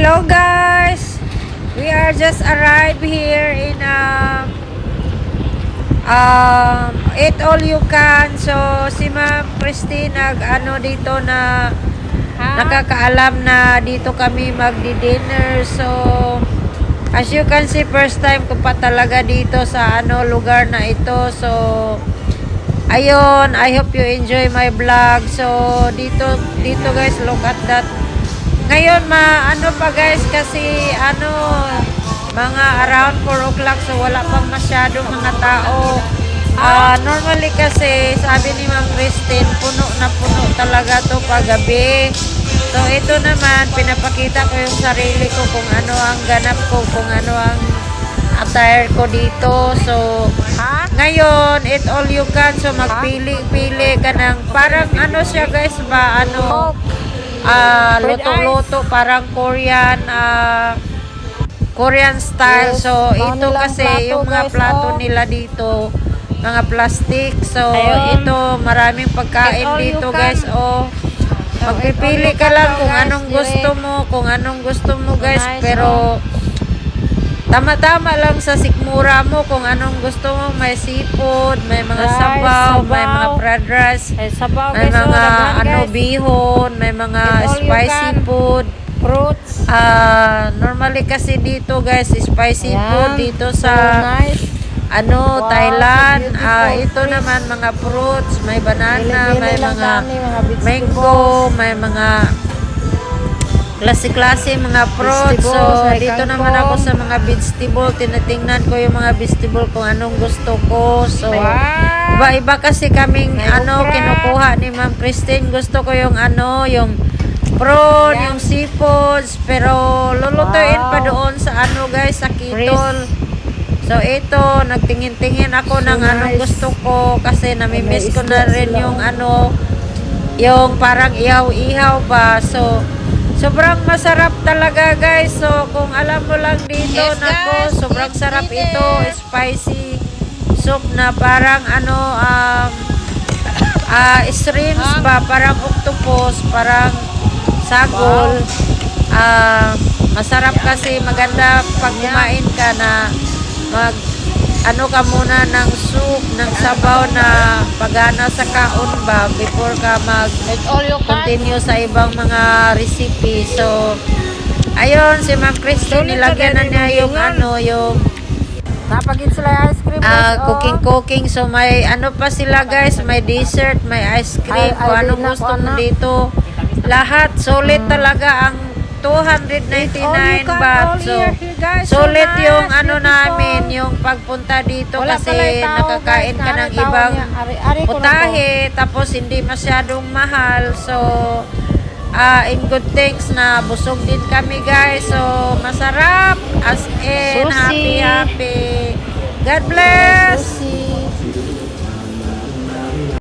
Hello guys, we are just arrived here in Eat All You Can. So si Ma'am Christine dito na nakakaalam na dito kami magdi-dinner. So as you can see, first time ko pa talaga dito sa lugar na ito. So ayun, I hope you enjoy my vlog. So dito guys, look at that. Ngayon pa guys, kasi mga around 4 o'clock, so wala pang masyadong mga tao. Normally kasi sabi ni Ma'am Christine, puno na puno talaga to paggabi. So ito naman, pinapakita ko yung sarili ko kung ano ang ganap ko, kung ano ang attire ko dito. So ngayon, eat all you can. So magpili-pili ka ng parang siya guys ba, luto-luto, parang Korean style. Yes, So ito nilang kasi plato, yung mga guys, plato nila dito, mga plastic. So Ayun. ito, maraming pagkain Eat all you dito can. guys. Magpipili ka lang kung anong gusto mo guys. Nice, Pero tama-tama lang sa sikmura mo kung anong gusto mo. May seafood, may mga Rice, sabaw, may sabaw. mga fried rice, Sabaw may guys, mga daghan, guys. bihon, may mga Eat all you spicy can. food. Fruits. Normally kasi dito guys, spicy Ayan. food dito So sa nice. Thailand. so beautiful. Ito Fish. naman mga fruits, may banana, Pili-pili may lang mga kami, mga vegetables. mango, may mga klase-klase mga fruits. So Vegetables, may dito kangkong. naman ako sa mga vegetable, tinatingnan ko yung mga vegetable kung anong gusto ko. So Wow. iba-iba kasi kaming May okra. kinukuha ni Ma'am Christine. Gusto ko yung yung prawn, Yan. yung seafoods, pero lulutuin pa Wow. doon sa guys, sa Kitol. So ito, nagtingin-tingin ako ng So anong nice. gusto ko kasi namimiss May ko na isda rin sila. yung parang ihaw-ihaw ba. So sobrang masarap talaga guys. So kung alam mo lang dito, Yes, nako, guys, sobrang it's sarap dinner. ito, spicy soup na parang shrimps ba, parang octopus, parang sagol. Masarap kasi, maganda pag kumain ka na ka muna ng soup, ng sabaw na pagana sa kaon ba before ka Eat all you can. continue sa ibang mga recipe. So ayun, si Ma'am Christine, nilagyan na niya yung yung Napagin sila ice cream. guys, cooking. So may pa sila guys, may dessert, may ice cream, Ay, kung anong di na, gusto kung mo ano. dito. Lahat solid talaga ang 299 baht. So sulit yung namin, yung pagpunta dito kasi nakakain ka ng ibang putahe, tapos hindi masyadong mahal. So in good things na busog din kami guys. So masarap as in, Sushi. happy. God bless. Sushi.